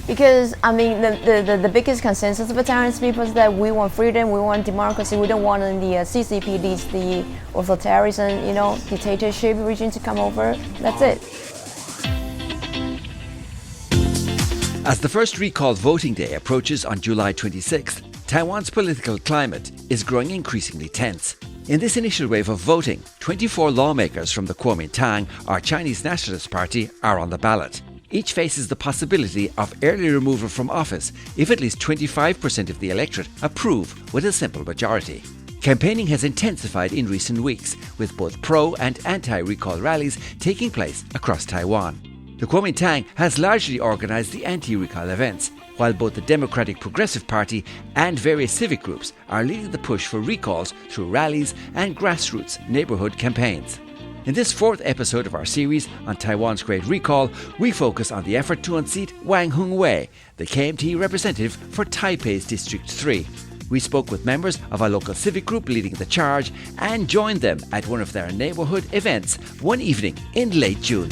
Because I mean, the biggest consensus of the Taiwanese people is that we want freedom, we want democracy, we don't want the CCP leads the authoritarian, dictatorship regime to come over. That's it. As the first recall voting day approaches on July 26th, Taiwan's political climate is growing increasingly tense. In this initial wave of voting, 24 lawmakers from the Kuomintang, or Chinese Nationalist Party, are on the ballot. Each faces the possibility of early removal from office if at least 25% of the electorate approve with a simple majority. Campaigning has intensified in recent weeks, with both pro- and anti-recall rallies taking place across Taiwan. The Kuomintang has largely organised the anti-recall events, while both the Democratic Progressive Party and various civic groups are leading the push for recalls through rallies and grassroots neighbourhood campaigns. In this fourth episode of our series on Taiwan's Great Recall, we focus on the effort to unseat Wang Hung-wei, the KMT representative for Taipei's District 3. We spoke with members of a local civic group leading the charge and joined them at one of their neighbourhood events one evening in late June.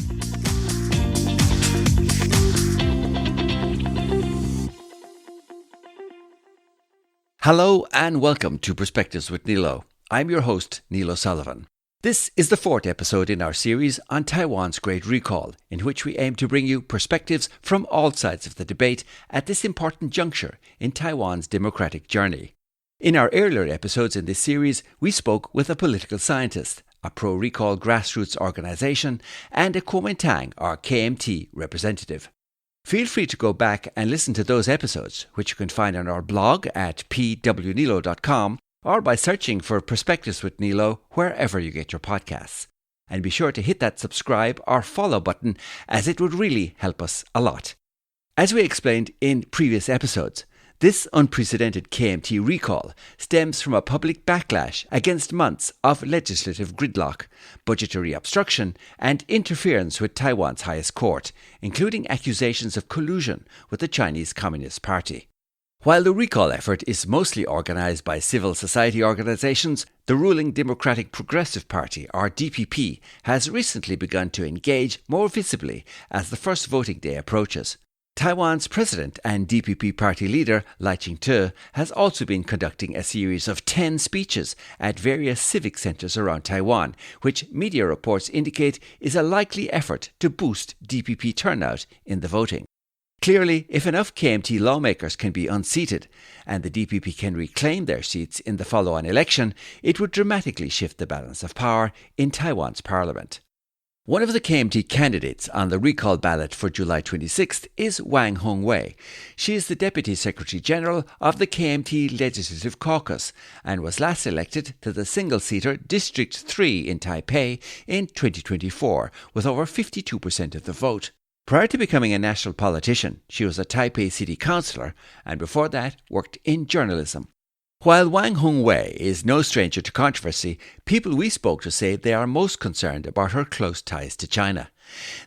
Hello and welcome to Perspectives with Nilo. I'm your host, Neil O'Sullivan. This is the fourth episode in our series on Taiwan's Great Recall, in which we aim to bring you perspectives from all sides of the debate at this important juncture in Taiwan's democratic journey. In our earlier episodes in this series, we spoke with a political scientist, a pro-recall grassroots organisation, and a Kuomintang or KMT representative. Feel free to go back and listen to those episodes, which you can find on our blog at pwnilo.com or by searching for Perspectives with Nilo wherever you get your podcasts. And be sure to hit that subscribe or follow button, as it would really help us a lot. As we explained in previous episodes, this unprecedented KMT recall stems from a public backlash against months of legislative gridlock, budgetary obstruction, and interference with Taiwan's highest court, including accusations of collusion with the Chinese Communist Party. While the recall effort is mostly organised by civil society organisations, the ruling Democratic Progressive Party, or DPP, has recently begun to engage more visibly as the first voting day approaches. Taiwan's president and DPP party leader, Lai Ching-te, has also been conducting a series of 10 speeches at various civic centres around Taiwan, which media reports indicate is a likely effort to boost DPP turnout in the voting. Clearly, if enough KMT lawmakers can be unseated and the DPP can reclaim their seats in the follow-on election, it would dramatically shift the balance of power in Taiwan's parliament. One of the KMT candidates on the recall ballot for July 26th is Wang Hung-wei. She is the Deputy Secretary General of the KMT Legislative Caucus and was last elected to the single-seater District 3 in Taipei in 2024 with over 52% of the vote. Prior to becoming a national politician, she was a Taipei city councillor and before that worked in journalism. While Wang Hung-wei is no stranger to controversy, people we spoke to say they are most concerned about her close ties to China.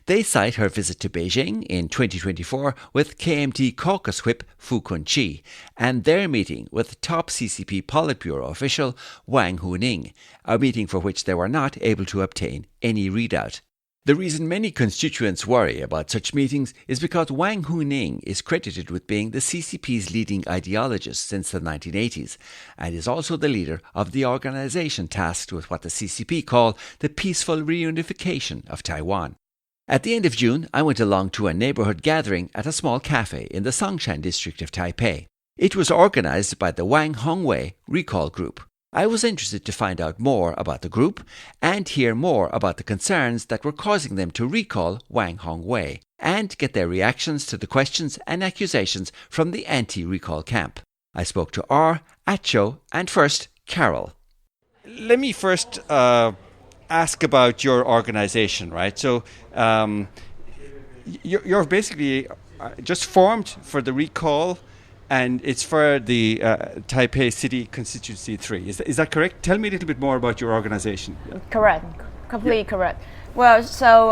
They cite her visit to Beijing in 2024 with KMT caucus whip Fu Kun-chi and their meeting with top CCP Politburo official Wang Huning, a meeting for which they were not able to obtain any readout. The reason many constituents worry about such meetings is because Wang Huning is credited with being the CCP's leading ideologist since the 1980s and is also the leader of the organisation tasked with what the CCP call the peaceful reunification of Taiwan. At the end of June, I went along to a neighbourhood gathering at a small cafe in the Songshan district of Taipei. It was organised by the Wang Hung-wei Recall Group. I was interested to find out more about the group and hear more about the concerns that were causing them to recall Wang Hung-wei and get their reactions to the questions and accusations from the anti-recall camp. I spoke to R, Acho, and first, Carol. Let me first ask about your organisation, right? So you're basically just formed for the recall. And it's for the Taipei City Constituency 3. Is that correct? Tell me a little bit more about your organization. Correct. Completely correct. Well, so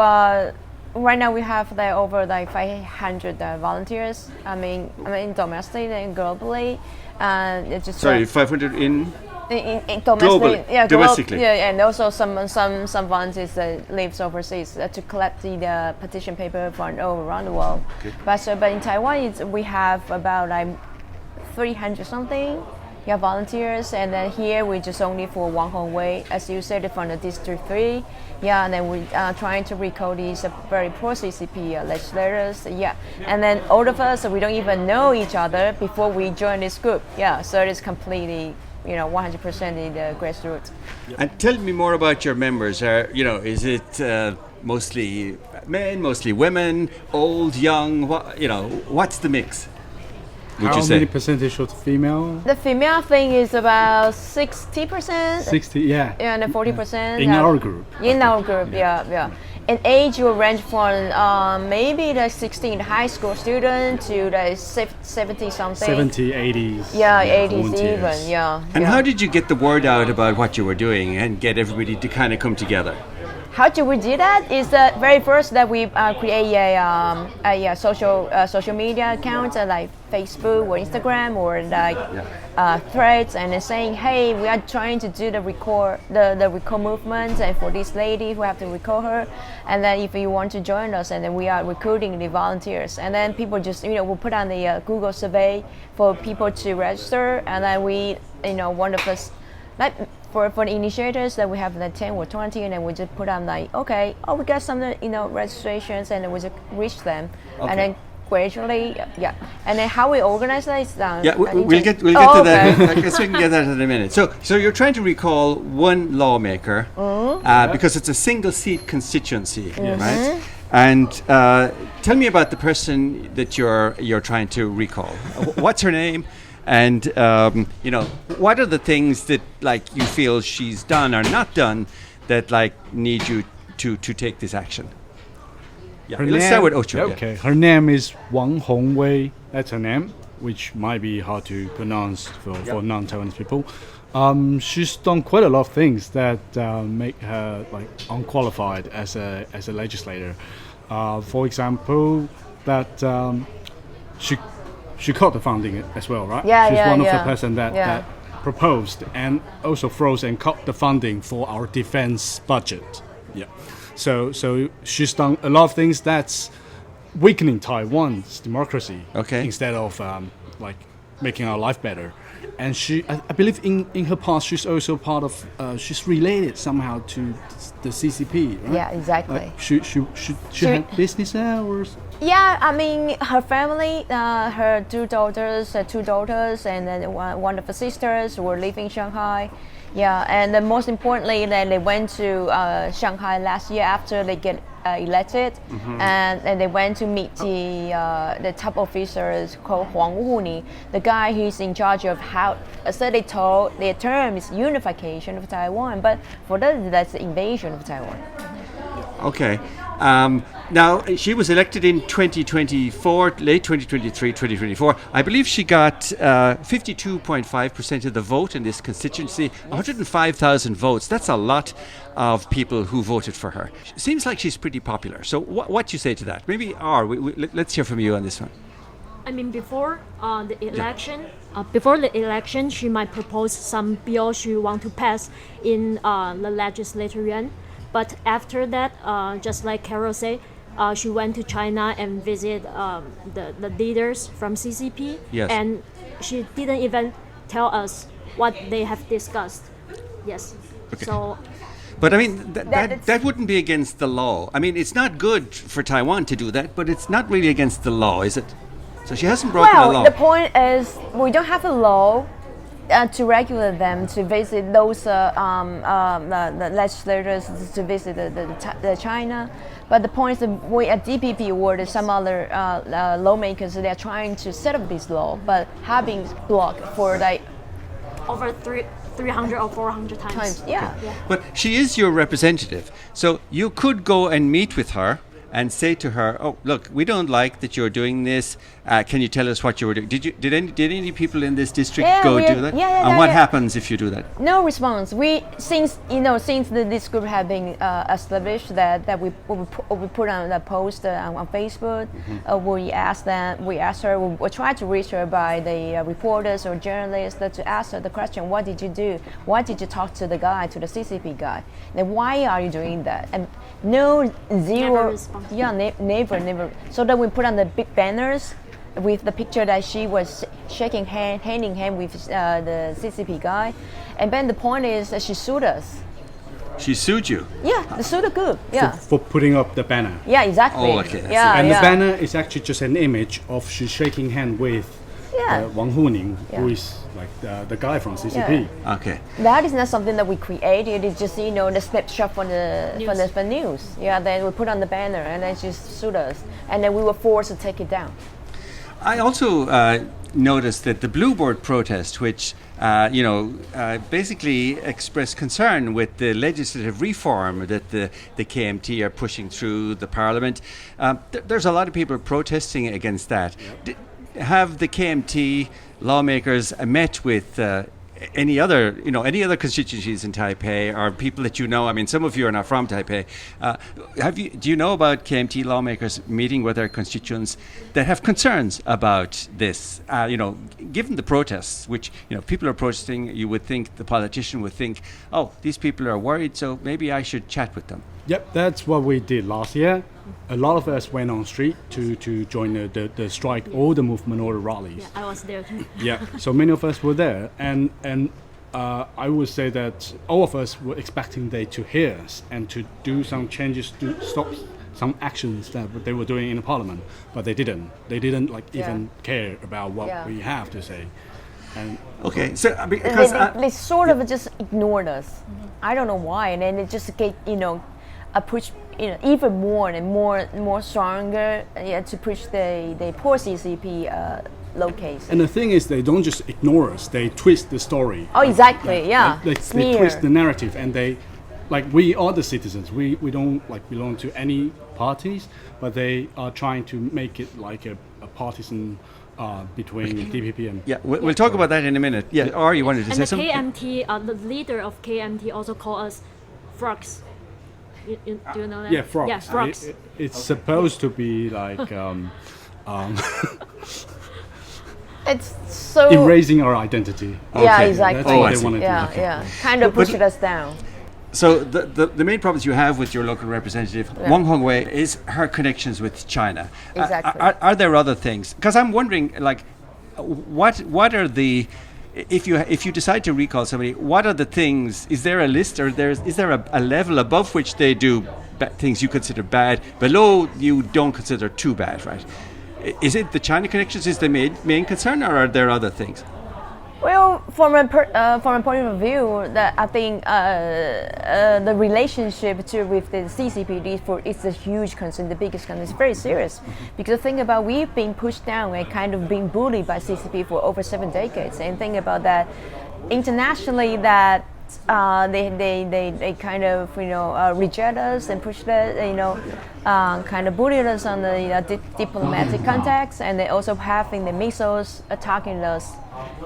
right now we have over 500 volunteers. I mean domestically and globally. 500 in in Globally, domestically. Yeah, and also some volunteers that lives overseas to collect the petition paper from all around the world. Okay. But in Taiwan, we have about like 300 something. Yeah, volunteers, and then here we just only for Wang Hung-wei, as you said, from the District 3. Yeah, and then we are trying to recall these very pro CCP legislators. Yeah, and then all of us, we don't even know each other before we join this group. Yeah, so it is completely, 100% in the grassroots. And tell me more about your members. Is it mostly men, mostly women, old, young? What's the mix? How many percentage of female? The female thing is about 60%. 60, yeah. Yeah, and then 40%. In our group. In our group, yeah. And age will range from maybe the 16 high school student to the 70 something. 70, 80s. Yeah, 80s volunteers. even, yeah. And how did you get the word out about what you were doing and get everybody to kind of come together? How do we do that? Is that very first that we create a social media account like Facebook or Instagram or like threads, and then saying, hey, we are trying to do the record movement, and for this lady we have to record her, and then if you want to join us, and then we are recruiting the volunteers, and then people just we'll put on the Google survey for people to register, and then we one of us like. For the initiators that we have like 10 or 20, and then we just put on like, okay, we got some registrations, and then we just reach them, and then gradually, and then how we organize that is we'll get to that. I guess we can get that in a minute. So you're trying to recall one lawmaker because it's a single seat constituency, right? And tell me about the person that you're trying to recall. What's her name? And what are the things that you feel she's done or not done that need you to take this action? Yeah, let's start with Ocho. Okay, her name is Wang Hung-wei. That's her name, which might be hard to pronounce for non-Taiwanese people. She's done quite a lot of things that make her unqualified as a legislator. For example, that she cut the funding as well, right? She's one of the person that proposed and also froze and cut the funding for our defense budget. Yeah. So she's done a lot of things that's weakening Taiwan's democracy. Okay. Instead of making our life better. And I believe in her past, she's also part of, she's related somehow to the CCP, right? Yeah, exactly. She had business there or? Yeah, I mean, her family, her two daughters, and then one of the sisters were living in Shanghai. Yeah, and then most importantly, they went to Shanghai last year after they get elected, and they went to meet the top officers called Wang, the guy who's in charge of how. So they told their term is unification of Taiwan, but for them that's the invasion of Taiwan. Okay. Now, she was elected in 2024, late 2023, 2024. I believe she got 52.5% of the vote in this constituency, 105,000 votes. That's a lot of people who voted for her. Seems like she's pretty popular. So what do you say to that? Maybe let's hear from you on this one. I mean, before the election, she might propose some bill she want to pass in the legislature. But after that, just like Carol said, she went to China and visit the leaders from CCP. Yes. And she didn't even tell us what they have discussed. Yes. Okay. So. But I mean, that wouldn't be against the law. I mean, it's not good for Taiwan to do that, but it's not really against the law, is it? So she hasn't broken the law. Well, the point is we don't have a law to regulate them to visit those the legislators to visit the China, but the point is that we at DPP or some other lawmakers, they are trying to set up this law, but having blocked for over 300 or 400 times. Yeah. But she is your representative, so you could go and meet with her and say to her, "Oh, look, we don't like that you're doing this. Can you tell us what you were doing?" Did any people in this district go do that? And what happens if you do that? No response. Since this group have been established, that we put on the post on Facebook. We asked her. We tried to reach her by the reporters or journalists to ask her the question: What did you do? Why did you talk to the CCP guy? Then why are you doing that? And zero. Never response. Yeah, never. So then we put on the big banners with the picture that she was hand in hand with the CCP guy, and then the point is that she sued us. She sued you? Yeah, the sued the group. Yeah. For putting up the banner. Yeah, exactly. Oh, okay. And the banner is actually just an image of she shaking hand with Wang who is like the guy from CCP. Yeah. Okay. That is not something that we created. It's just the snapshot from the news. Yeah. Then we put on the banner, and then she sued us, and then we were forced to take it down. I also noticed that the Blueboard protest, which basically expressed concern with the legislative reform that the KMT are pushing through the parliament. There's a lot of people protesting against that. Have the KMT lawmakers met with any other constituencies in Taipei, or people that you know? I mean, some of you are not from Taipei. Do you know about KMT lawmakers meeting with their constituents that have concerns about this? Given the protests, which people are protesting, you would think the politician would think, oh, these people are worried, so maybe I should chat with them. Yep, that's what we did last year. A lot of us went on street to join the strike or the movement or the rallies. Yeah, I was there too. Yeah, so many of us were there, and I would say that all of us were expecting they to hear us and to do some changes to stop some actions that they were doing in the parliament, but they didn't. They didn't even care about what we have to say. And okay, so because they sort of just ignored us. I don't know why, and then it just get a push, even more and more stronger, to push the poor CCP low case. And the thing is, they don't just ignore us; they twist the story. Oh, exactly, yeah. They twist the narrative, and they, we are the citizens. We don't belong to any parties, but they are trying to make it like a partisan between DPP and. Yeah, we'll talk about that in a minute. Yeah, or you wanted to say something? And the KMT, the leader of KMT, also called us frogs. Do you know that? Yeah, frogs. Yeah, frogs. It's supposed to be like it's so erasing our identity. Yeah, Okay. exactly. That's what they wanted to do. Yeah. Kind of pushed us down. So the main problems you have with your local representative, Wang Hung-wei, is her connections with China. Exactly. Are there other things? Because I'm wondering, what are the, if you decide to recall somebody, what are the things? Is there a list, or is there a level above which they do things you consider bad, below you don't consider too bad, right? Is it the China connections is the main concern, or are there other things? Well, from a point of view, that I think the relationship with the CCP is a huge concern, the biggest concern. It's very serious, because think about we've been pushed down and kind of being bullied by CCP for over 7 decades, and think about that internationally that they kind of reject us and push us, kind of bullied us on the diplomatic contacts, and they also having the missiles attacking us.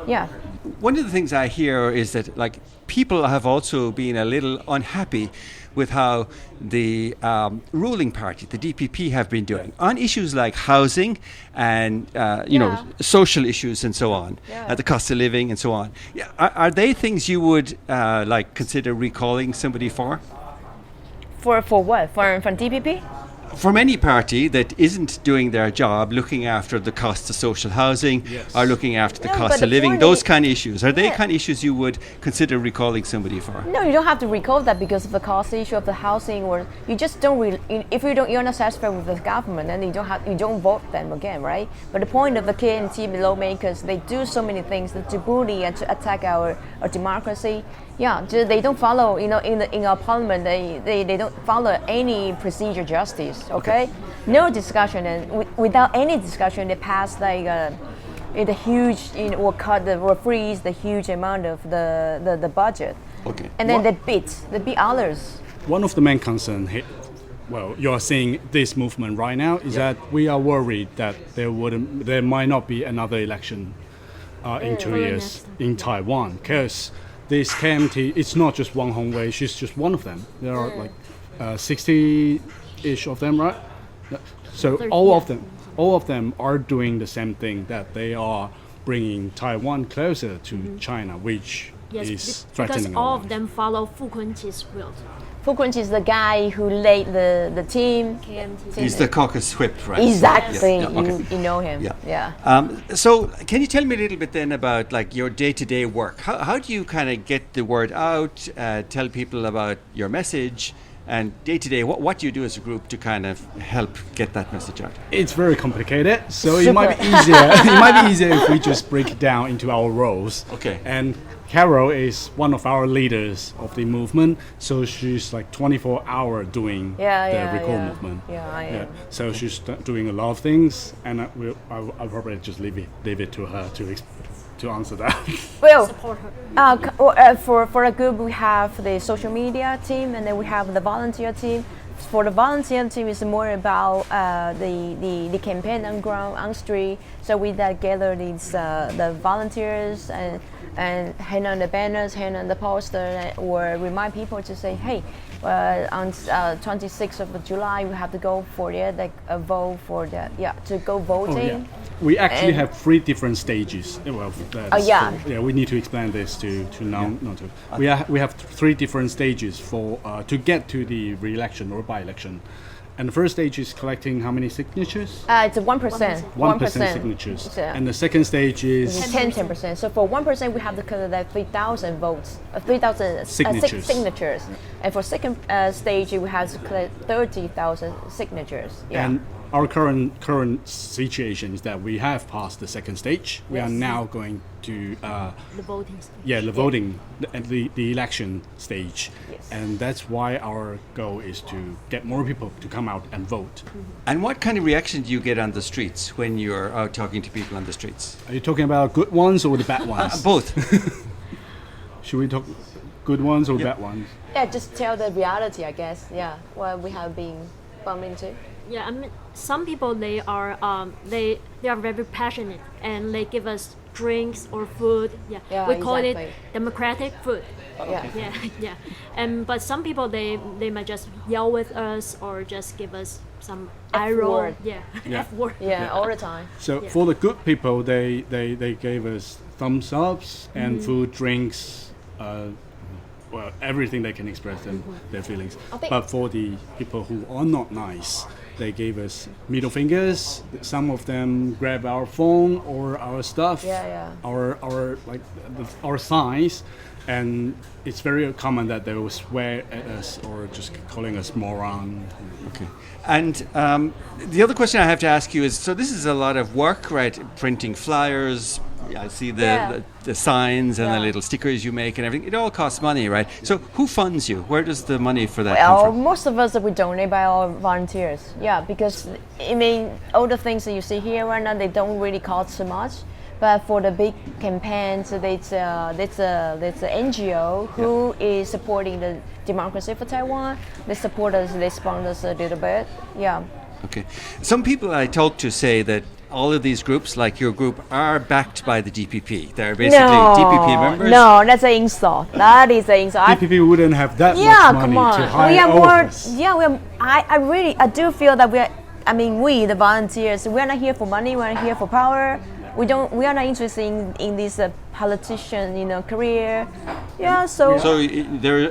Yeah. One of the things I hear is that people have also been a little unhappy with how the ruling party, the DPP, have been doing on issues like housing and social issues and so on, the cost of living and so on. Yeah, are they things you would consider recalling somebody for? For what? From DPP? From any party that isn't doing their job looking after the cost of social housing, or looking after the cost of living, those kind of issues. Are they kind of issues you would consider recalling somebody for? No, you don't have to recall that because of the cost issue of the housing, or you just don't. If you're not satisfied with the government, then you don't vote them again, right? But the point of the KMT lawmakers, they do so many things to bully and to attack our democracy. Yeah, they don't follow. In our parliament, they don't follow any procedure justice. Okay, no discussion, and without any discussion, they pass the huge or cut or freeze the huge amount of the budget. Okay, and then they beat others. One of the main concerns well, you're seeing this movement right now is that we are worried that there might not be another election in 2 years in Taiwan, because this KMT, it's not just Wang Hung-wei, she's just one of them. There are like 60-ish of them, right? So all of them are doing the same thing, that they are bringing Taiwan closer to China, which is threatening. Because all of them follow Fu Kunqi's will. Fu Kunqi is the guy who led the team. KMT. He's the caucus whip, right? Exactly. Yeah, okay. You know him. Yeah. So can you tell me a little bit then about like your day-to-day work? How do you kind of get the word out, tell people about your message, and day-to-day, what do you do as a group to kind of help get that message out? It's very complicated, so it might be easier. It might be easier if we just break it down into our roles. Okay. And Carol is one of our leaders of the movement, so she's like 24-hour doing the recall movement. Yeah, I am. So she's doing a lot of things, and I'll probably just leave it to her to answer that. Well, Support her. for a group, we have the social media team, and then we have the volunteer team. For the volunteer team, it's more about the campaign on ground, on street. So we gather these the volunteers and hang on the banners, hang on the poster, or remind people to say, hey, on 26th of July, we have to go for vote for to go voting. Oh, yeah. We actually have 3 different stages. Well, we need to explain this to not to. We have 3 different stages for to get to the re-election or by-election. And the first stage is collecting how many signatures? It's 1%. 1% signatures. And the second stage is 10%. So for 1%, we have to collect 3,000 votes, 3,000 signatures. And for second stage, we have to collect 30,000 signatures. Yeah. And our current situation is that we have passed the second stage. We are now going to The voting stage. the voting, the election stage. Yes. And that's why our goal is to get more people to come out and vote. And what kind of reaction do you get on the streets when you're out talking to people on the streets? Are you talking about good ones or the bad ones? Both. Should we talk good ones or bad ones? Yeah, just tell the reality, I guess. Yeah, what we have been bumped into. Yeah, I mean, some people they are very passionate and they give us drinks or food. Yeah, we call it democratic food. Yeah. But some people they might just yell with us or just give us some eye roll. F-word. Yeah, F-word. Yeah, all the time. So for the good people, they gave us thumbs ups and food, drinks, well, everything they can express their feelings. But for the people who are not nice, they gave us middle fingers. Some of them grab our phone or our stuff, our signs, and it's very common that they will swear at us or just calling us moron. Okay. And the other question I have to ask you is, so this is a lot of work, right? Printing flyers. I see the signs and the little stickers you make and everything. It all costs money, right? So who funds you? Where does the money for that come from? Most of us we donate by our volunteers. Yeah, because I mean, all the things that you see here right now, they don't really cost so much. But for the big campaigns, there's an NGO who is supporting the democracy for Taiwan. They support us. They sponsor us a little bit. Yeah. Okay. Some people I talk to say that all of these groups, like your group, are backed by the DPP. They're basically DPP members. No, that's an insult. That is an insult. DPP wouldn't have that much money to hire all of us. Yeah, I do feel that we, the volunteers, we're not here for money. We're not here for power. We are not interested in this politician, career. Yeah, so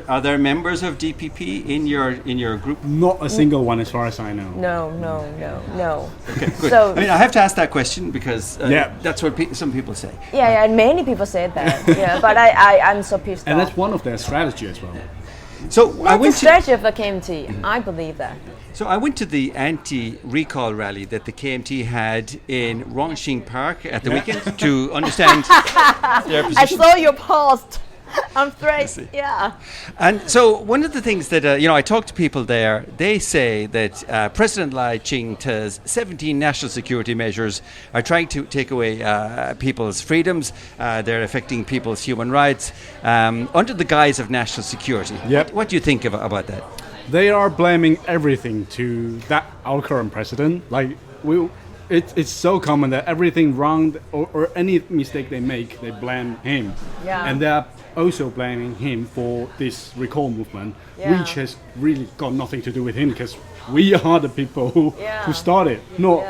are there members of DPP in your group? Not a single one, as far as I know. No. Okay, good. So, I mean, I have to ask that question because that's what some people say. Yeah, and many people said that. Yeah, but I'm so pissed off. And that's one of their strategy as well. So that's the strategy of the KMT. I believe that. So I went to the anti-recall rally that the KMT had in Rongxing Park at the weekend to understand their position. I saw your post. I'm afraid, yeah. And so one of the things that, I talked to people there, they say that President Lai Ching-te's 17 national security measures are trying to take away people's freedoms. They're affecting people's human rights under the guise of national security. Yep. What do you think about that? they are blaming everything to our current president. Like it's so common that everything wrong or any mistake they make, they blame him. Yeah. And they're also blaming him for this recall movement, Yeah. which has really got nothing to do with him because we are the people who started, not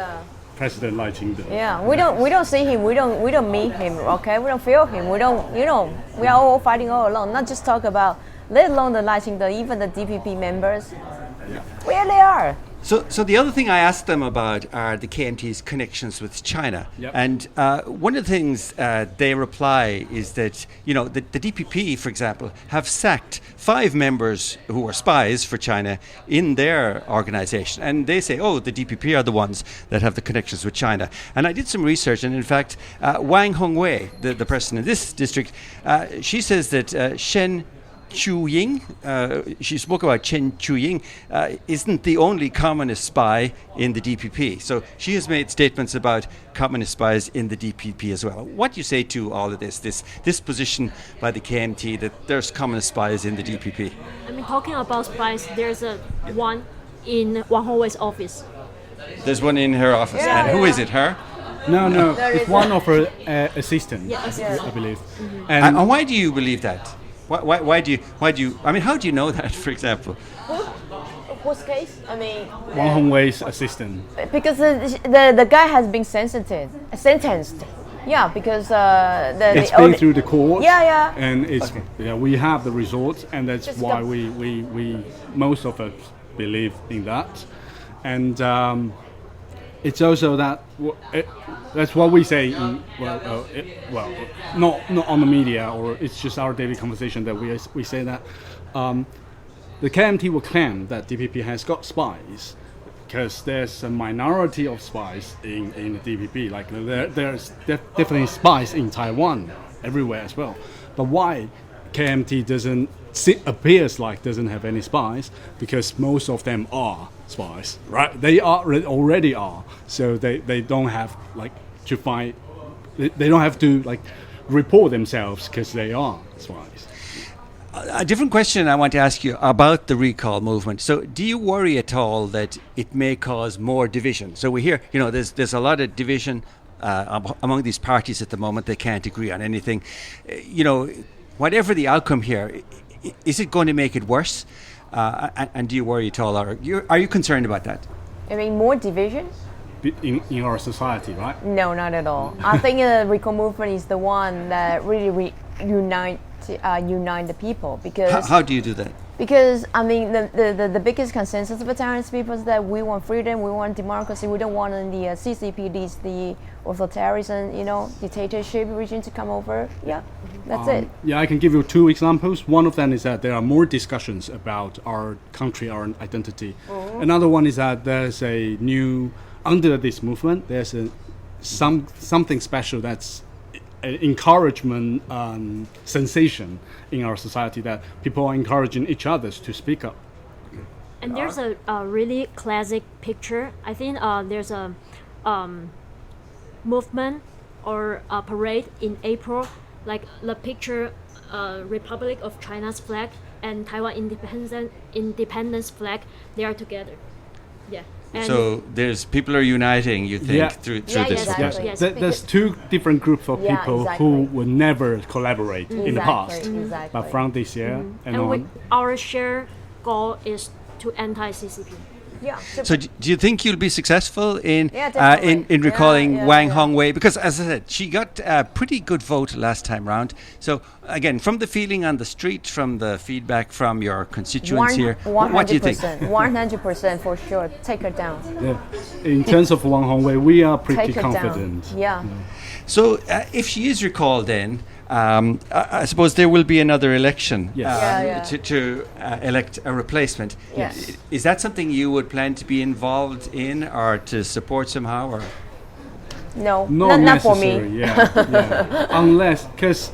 President Lai Ching-te. Yeah, we don't see him. We don't meet him. Okay, we don't feel him. We don't. We are all fighting all alone. Not just talk about, let alone the Lai Ching-te, even the DPP members. Yeah. Where they are. So the other thing I asked them about are the KMT's connections with China. Yep. And one of the things they reply is that, the DPP, for example, have sacked 5 members who are spies for China in their organization. And they say, the DPP are the ones that have the connections with China. And I did some research, and in fact, Wang Hung-wei, the person in this district, she says that Shen Chu-ying, she spoke about Chen Chu-ying, isn't the only communist spy in the DPP. So she has made statements about communist spies in the DPP as well. What do you say to all of this position by the KMT that there's communist spies in the DPP? I mean, talking about spies, there's one in Wang Hong-wei's office. There's one in her office. Yeah, and who is it, her? No, There it's is one of her assistants, Yeah. I believe. And why do you believe that? Why do you? I mean, how do you know that, for example? Whose case? I mean, Wang Hong-wei's assistant. because the guy has been sentenced. Yeah, because It's been through the court. Yeah. And it's we have the results, and that's Just why go- we most of us believe in that, and it's also that that's what we say. Not on the media, or it's just our daily conversation that we say that the KMT will claim that DPP has got spies because there's a minority of spies in the DPP. Like there's definitely spies in Taiwan, everywhere as well. But why KMT appears like doesn't have any spies? Because most of them are spies, right? They already are. So they don't have to find. They don't have to report themselves because they are spies. A different question I want to ask you about the recall movement. So, do you worry at all that it may cause more division? So we hear, there's a lot of division among these parties at the moment. They can't agree on anything. Whatever the outcome here, is it going to make it worse? And do you worry at all? Are you concerned about that? I mean, more division? In our society, right? No, not at all. I think the recall movement is the one that really unite the people, because How do you do that? Because I mean the biggest consensus of the Taiwanese people is that we want freedom, we want democracy, we don't want the CCP leads the authoritarian, dictatorship regime to come over. Yeah, that's it. Yeah, I can give you 2 examples. One of them is that there are more discussions about our country, our identity. Another one is that there's a new, under this movement, there's something special that's encouragement sensation in our society, that people are encouraging each other to speak up. And there's a really classic picture. I think there's a movement or a parade in April, like the picture Republic of China's flag and Taiwan independence flag, they are together. Yeah. And So people are uniting, you think, Yeah. through Yeah, this. exactly. Yes. There's 2 different groups of Yeah, people exactly. who would never collaborate in the past. Exactly. But from this year and on, our shared goal is to anti-CCP. Yeah. So do you think you'll be successful in Yeah, definitely. in recalling Yeah, Wang yeah. Hung-wei? Because as I said, she got a pretty good vote last time round. So again, from the feeling on the street, from the feedback from your constituents here, what do you think? 100% for sure. Take her down. yeah, in terms of Wang Hong-wei, we are pretty Take her confident. down. Yeah. So if she is recalled then, I suppose there will be another election Yes. Yeah. to elect a replacement. Yes. Is that something you would plan to be involved in or to support somehow? Or? No, Not not for necessary, me. yeah. Unless, because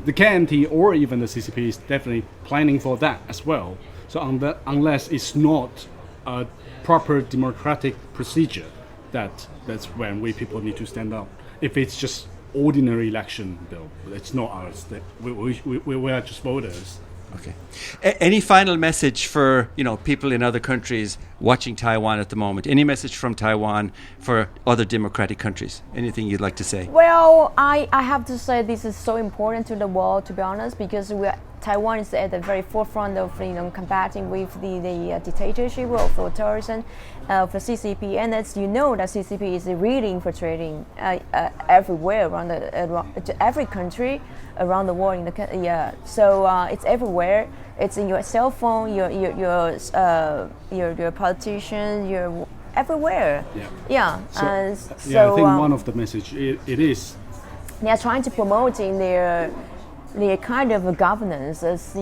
the KMT or even the CCP is definitely planning for that as well. So unless it's not a proper democratic procedure, that's when we people need to stand up. If it's just ordinary election, though, it's not ours. We are just voters. Okay. Any final message for people in other countries watching Taiwan at the moment? Any message from Taiwan for other democratic countries? Anything you'd like to say? Well, I have to say this is so important to the world, to be honest, because Taiwan is at the very forefront of combating with the dictatorship of authoritarianism for CCP, and as you know, that CCP is really infiltrating everywhere around every country around the world. So it's everywhere. It's in your cell phone, your politician, your everywhere. Yeah. So, so I think one of the message it is they are trying to promoting their kind of a governance as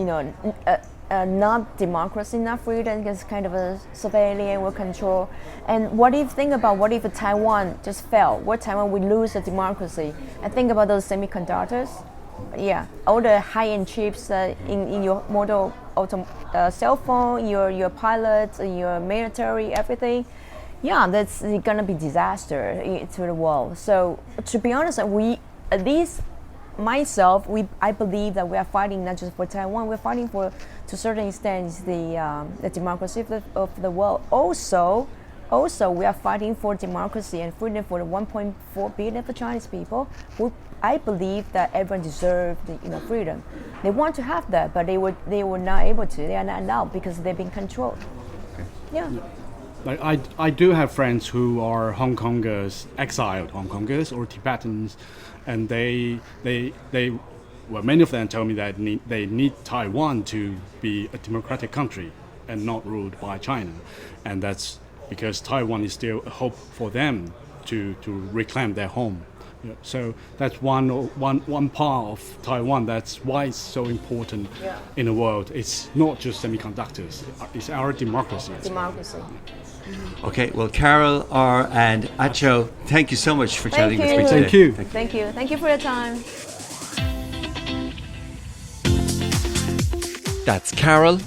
not democracy, not freedom, it's kind of a surveillance or control. And what if Taiwan just fell? What Taiwan would lose the democracy? And think about those semiconductors. Yeah, all the high-end chips in your model cell phone, your pilots, your military, everything. Yeah, that's gonna be disaster to the world. So to be honest, I believe that we are fighting not just for Taiwan. We're fighting to a certain extent the democracy of the world. Also, we are fighting for democracy and freedom for the 1.4 billion of Chinese people who I believe that everyone deserves freedom. They want to have that, but they were not able to. They are not allowed because they've been controlled. Okay. Yeah. Like I do have friends who are Hong Kongers, exiled Hong Kongers or Tibetans, and they many of them tell me that they need Taiwan to be a democratic country and not ruled by China, and that's because Taiwan is still a hope for them to reclaim their home. So that's one part of Taiwan. That's why it's so important in the world. It's not just semiconductors. It's our democracy. Democracy. Okay, well, Carol, and Acho, thank you so much for chatting with me today. Thank you. Thank you for your time. That's Carol,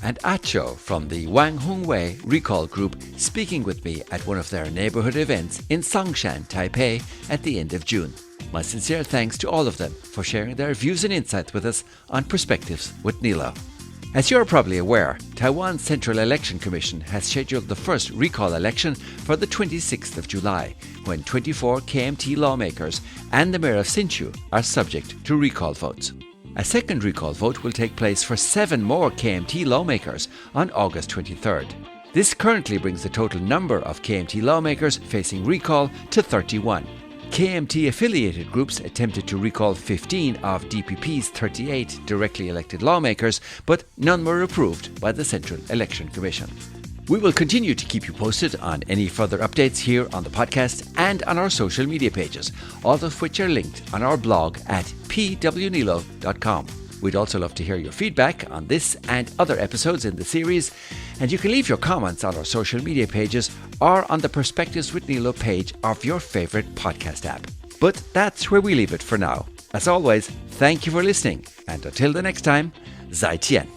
and Acho from the Wang Hung-wei Recall Group speaking with me at one of their neighbourhood events in Songshan, Taipei at the end of June. My sincere thanks to all of them for sharing their views and insights with us on Perspectives with Nilo. As you're probably aware, Taiwan's Central Election Commission has scheduled the first recall election for the 26th of July, when 24 KMT lawmakers and the mayor of Hsinchu are subject to recall votes. A second recall vote will take place for 7 more KMT lawmakers on August 23rd. This currently brings the total number of KMT lawmakers facing recall to 31. KMT-affiliated groups attempted to recall 15 of DPP's 38 directly elected lawmakers, but none were approved by the Central Election Commission. We will continue to keep you posted on any further updates here on the podcast and on our social media pages, all of which are linked on our blog at pwnilo.com. We'd also love to hear your feedback on this and other episodes in the series, and you can leave your comments on our social media pages or on the Perspectives with Nilo page of your favourite podcast app. But that's where we leave it for now. As always, thank you for listening, and until the next time, 再见.